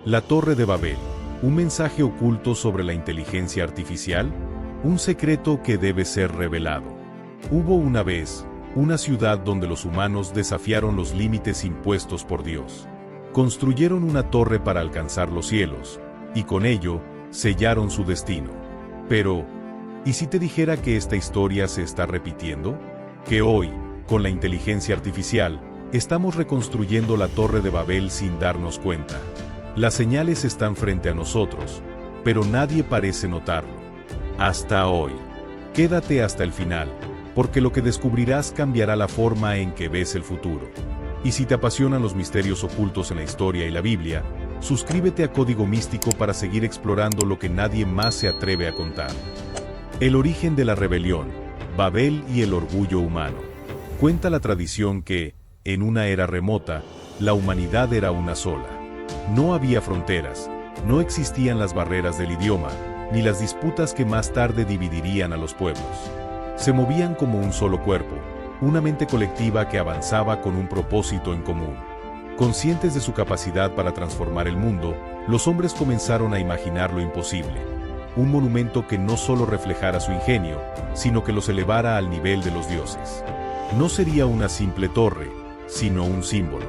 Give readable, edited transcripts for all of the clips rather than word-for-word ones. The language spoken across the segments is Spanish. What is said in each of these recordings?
La Torre de Babel, un mensaje oculto sobre la inteligencia artificial, un secreto que debe ser revelado. Hubo una vez, una ciudad donde los humanos desafiaron los límites impuestos por Dios. Construyeron una torre para alcanzar los cielos, y con ello, sellaron su destino. Pero, ¿y si te dijera que esta historia se está repitiendo? Que hoy, con la inteligencia artificial, estamos reconstruyendo la Torre de Babel sin darnos cuenta. Las señales están frente a nosotros, pero nadie parece notarlo. Hasta hoy. Quédate hasta el final, porque lo que descubrirás cambiará la forma en que ves el futuro. Y si te apasionan los misterios ocultos en la historia y la Biblia, suscríbete a Código Místico para seguir explorando lo que nadie más se atreve a contar. El origen de la rebelión, Babel y el orgullo humano. Cuenta la tradición que, en una era remota, la humanidad era una sola. No había fronteras, no existían las barreras del idioma, ni las disputas que más tarde dividirían a los pueblos. Se movían como un solo cuerpo, una mente colectiva que avanzaba con un propósito en común. Conscientes de su capacidad para transformar el mundo, los hombres comenzaron a imaginar lo imposible. Un monumento que no solo reflejara su ingenio, sino que los elevara al nivel de los dioses. No sería una simple torre, sino un símbolo.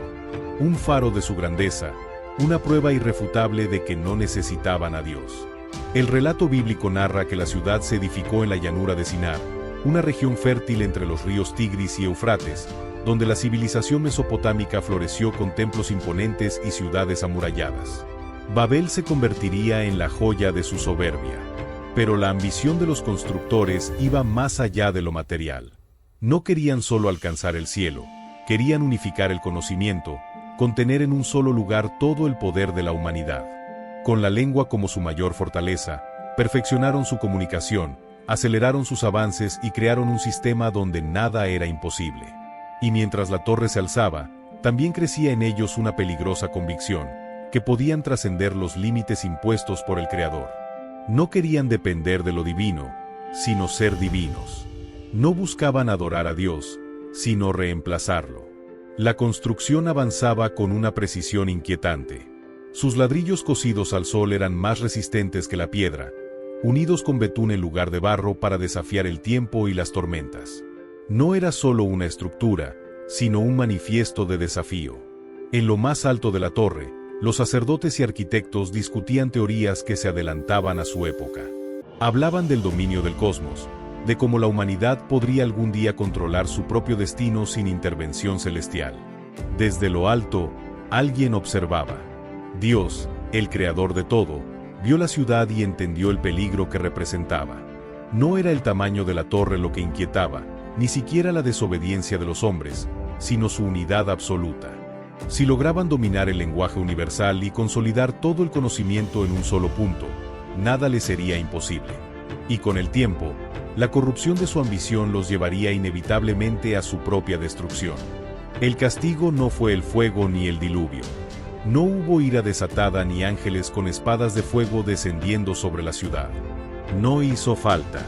Un faro de su grandeza, una prueba irrefutable de que no necesitaban a Dios. El relato bíblico narra que la ciudad se edificó en la llanura de Sinar, una región fértil entre los ríos Tigris y Eufrates, donde la civilización mesopotámica floreció con templos imponentes y ciudades amuralladas. Babel se convertiría en la joya de su soberbia. Pero la ambición de los constructores iba más allá de lo material. No querían solo alcanzar el cielo, querían unificar el conocimiento, contener en un solo lugar todo el poder de la humanidad. Con la lengua como su mayor fortaleza, perfeccionaron su comunicación, aceleraron sus avances y crearon un sistema donde nada era imposible. Y mientras la torre se alzaba, también crecía en ellos una peligrosa convicción, que podían trascender los límites impuestos por el Creador. No querían depender de lo divino, sino ser divinos. No buscaban adorar a Dios, sino reemplazarlo. La construcción avanzaba con una precisión inquietante. Sus ladrillos cocidos al sol eran más resistentes que la piedra, unidos con betún en lugar de barro para desafiar el tiempo y las tormentas. No era solo una estructura, sino un manifiesto de desafío. En lo más alto de la torre, los sacerdotes y arquitectos discutían teorías que se adelantaban a su época. Hablaban del dominio del cosmos, de cómo la humanidad podría algún día controlar su propio destino sin intervención celestial. Desde lo alto, alguien observaba. Dios, el creador de todo, vio la ciudad y entendió el peligro que representaba. No era el tamaño de la torre lo que inquietaba, ni siquiera la desobediencia de los hombres, sino su unidad absoluta. Si lograban dominar el lenguaje universal y consolidar todo el conocimiento en un solo punto, nada les sería imposible. Y con el tiempo, la corrupción de su ambición los llevaría inevitablemente a su propia destrucción. El castigo no fue el fuego ni el diluvio. No hubo ira desatada ni ángeles con espadas de fuego descendiendo sobre la ciudad. No hizo falta.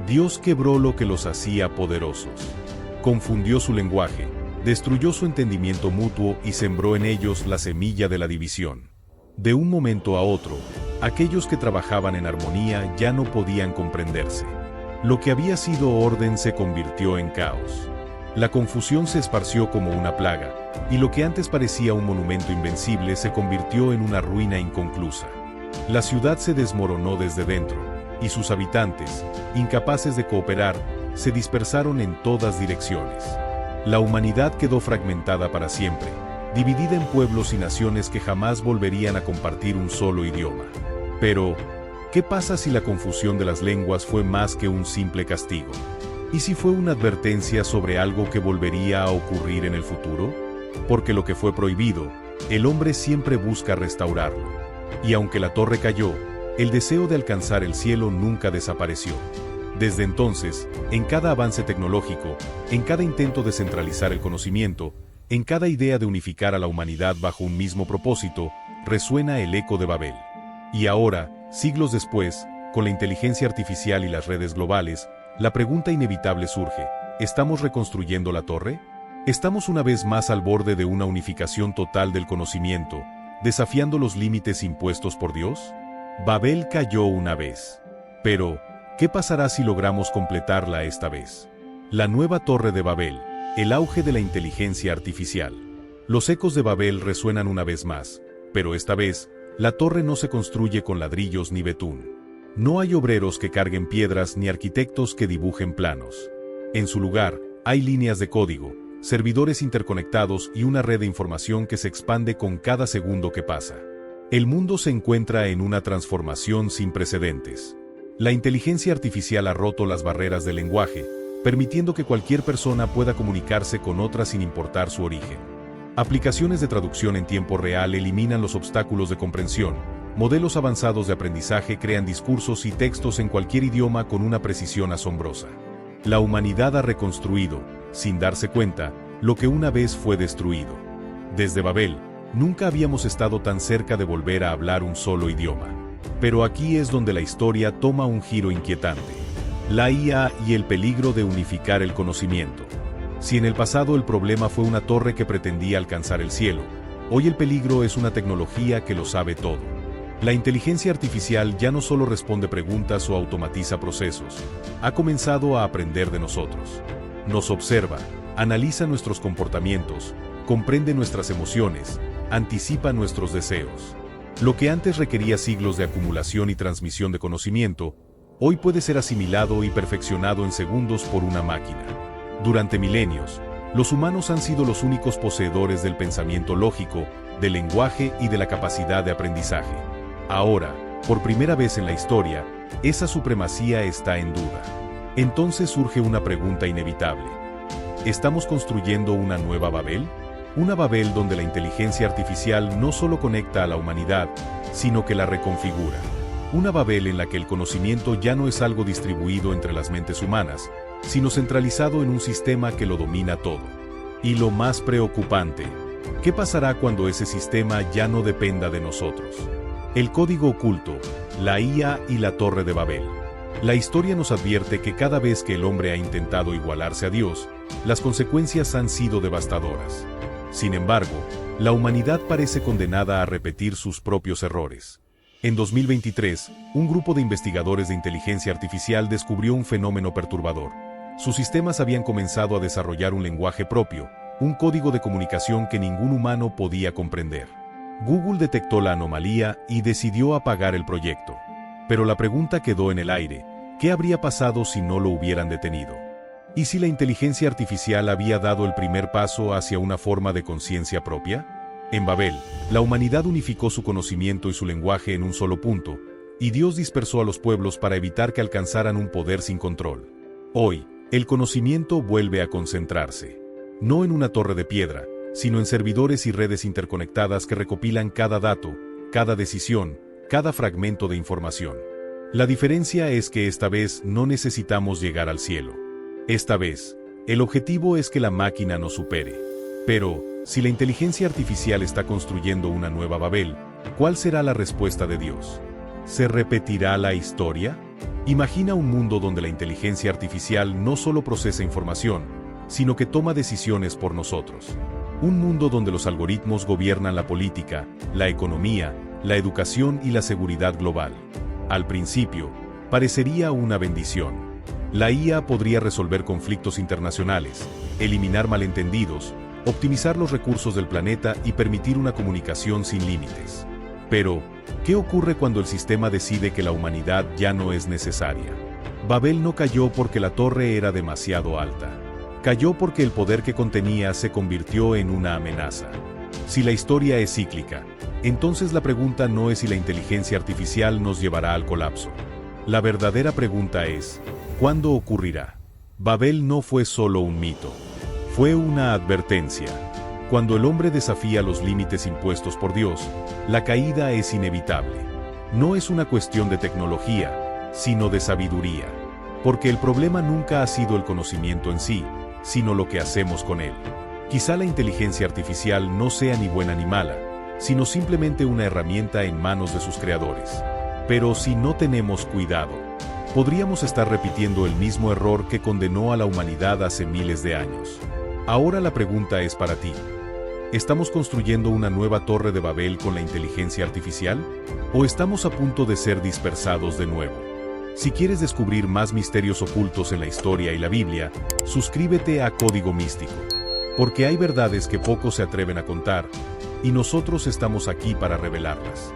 Dios quebró lo que los hacía poderosos. Confundió su lenguaje, destruyó su entendimiento mutuo y sembró en ellos la semilla de la división. De un momento a otro, aquellos que trabajaban en armonía ya no podían comprenderse. Lo que había sido orden se convirtió en caos. La confusión se esparció como una plaga, y lo que antes parecía un monumento invencible se convirtió en una ruina inconclusa. La ciudad se desmoronó desde dentro, y sus habitantes, incapaces de cooperar, se dispersaron en todas direcciones. La humanidad quedó fragmentada para siempre, dividida en pueblos y naciones que jamás volverían a compartir un solo idioma. Pero, ¿qué pasa si la confusión de las lenguas fue más que un simple castigo? ¿Y si fue una advertencia sobre algo que volvería a ocurrir en el futuro? Porque lo que fue prohibido, el hombre siempre busca restaurarlo. Y aunque la torre cayó, el deseo de alcanzar el cielo nunca desapareció. Desde entonces, en cada avance tecnológico, en cada intento de centralizar el conocimiento, en cada idea de unificar a la humanidad bajo un mismo propósito, resuena el eco de Babel. Y ahora, siglos después, con la inteligencia artificial y las redes globales, la pregunta inevitable surge: ¿estamos reconstruyendo la torre? ¿Estamos una vez más al borde de una unificación total del conocimiento, desafiando los límites impuestos por Dios? Babel cayó una vez. Pero, ¿qué pasará si logramos completarla esta vez? La nueva Torre de Babel, el auge de la inteligencia artificial. Los ecos de Babel resuenan una vez más, pero esta vez, la torre no se construye con ladrillos ni betún. No hay obreros que carguen piedras ni arquitectos que dibujen planos. En su lugar, hay líneas de código, servidores interconectados y una red de información que se expande con cada segundo que pasa. El mundo se encuentra en una transformación sin precedentes. La inteligencia artificial ha roto las barreras del lenguaje, permitiendo que cualquier persona pueda comunicarse con otra sin importar su origen. Aplicaciones de traducción en tiempo real eliminan los obstáculos de comprensión. Modelos avanzados de aprendizaje crean discursos y textos en cualquier idioma con una precisión asombrosa. La humanidad ha reconstruido, sin darse cuenta, lo que una vez fue destruido. Desde Babel, nunca habíamos estado tan cerca de volver a hablar un solo idioma. Pero aquí es donde la historia toma un giro inquietante. La IA y el peligro de unificar el conocimiento. Si en el pasado el problema fue una torre que pretendía alcanzar el cielo, hoy el peligro es una tecnología que lo sabe todo. La inteligencia artificial ya no solo responde preguntas o automatiza procesos, ha comenzado a aprender de nosotros. Nos observa, analiza nuestros comportamientos, comprende nuestras emociones, anticipa nuestros deseos. Lo que antes requería siglos de acumulación y transmisión de conocimiento, hoy puede ser asimilado y perfeccionado en segundos por una máquina. Durante milenios, los humanos han sido los únicos poseedores del pensamiento lógico, del lenguaje y de la capacidad de aprendizaje. Ahora, por primera vez en la historia, esa supremacía está en duda. Entonces surge una pregunta inevitable. ¿Estamos construyendo una nueva Babel? Una Babel donde la inteligencia artificial no solo conecta a la humanidad, sino que la reconfigura. Una Babel en la que el conocimiento ya no es algo distribuido entre las mentes humanas, sino centralizado en un sistema que lo domina todo. Y lo más preocupante, ¿qué pasará cuando ese sistema ya no dependa de nosotros? El código oculto, la IA y la Torre de Babel. La historia nos advierte que cada vez que el hombre ha intentado igualarse a Dios, las consecuencias han sido devastadoras. Sin embargo, la humanidad parece condenada a repetir sus propios errores. En 2023, un grupo de investigadores de inteligencia artificial descubrió un fenómeno perturbador. Sus sistemas habían comenzado a desarrollar un lenguaje propio, un código de comunicación que ningún humano podía comprender. Google detectó la anomalía y decidió apagar el proyecto. Pero la pregunta quedó en el aire: ¿qué habría pasado si no lo hubieran detenido? ¿Y si la inteligencia artificial había dado el primer paso hacia una forma de conciencia propia? En Babel, la humanidad unificó su conocimiento y su lenguaje en un solo punto, y Dios dispersó a los pueblos para evitar que alcanzaran un poder sin control. Hoy, el conocimiento vuelve a concentrarse. No en una torre de piedra, sino en servidores y redes interconectadas que recopilan cada dato, cada decisión, cada fragmento de información. La diferencia es que esta vez no necesitamos llegar al cielo. Esta vez, el objetivo es que la máquina nos supere. Pero, si la inteligencia artificial está construyendo una nueva Babel, ¿cuál será la respuesta de Dios? ¿Se repetirá la historia? Imagina un mundo donde la inteligencia artificial no solo procesa información, sino que toma decisiones por nosotros. Un mundo donde los algoritmos gobiernan la política, la economía, la educación y la seguridad global. Al principio, parecería una bendición. La IA podría resolver conflictos internacionales, eliminar malentendidos, optimizar los recursos del planeta y permitir una comunicación sin límites. Pero, ¿qué ocurre cuando el sistema decide que la humanidad ya no es necesaria? Babel no cayó porque la torre era demasiado alta. Cayó porque el poder que contenía se convirtió en una amenaza. Si la historia es cíclica, entonces la pregunta no es si la inteligencia artificial nos llevará al colapso. La verdadera pregunta es, ¿cuándo ocurrirá? Babel no fue solo un mito. Fue una advertencia. Cuando el hombre desafía los límites impuestos por Dios, la caída es inevitable. No es una cuestión de tecnología, sino de sabiduría. Porque el problema nunca ha sido el conocimiento en sí, sino lo que hacemos con él. Quizá la inteligencia artificial no sea ni buena ni mala, sino simplemente una herramienta en manos de sus creadores. Pero si no tenemos cuidado, podríamos estar repitiendo el mismo error que condenó a la humanidad hace miles de años. Ahora la pregunta es para ti. ¿Estamos construyendo una nueva torre de Babel con la inteligencia artificial? ¿O estamos a punto de ser dispersados de nuevo? Si quieres descubrir más misterios ocultos en la historia y la Biblia, suscríbete a Código Místico. Porque hay verdades que pocos se atreven a contar, y nosotros estamos aquí para revelarlas.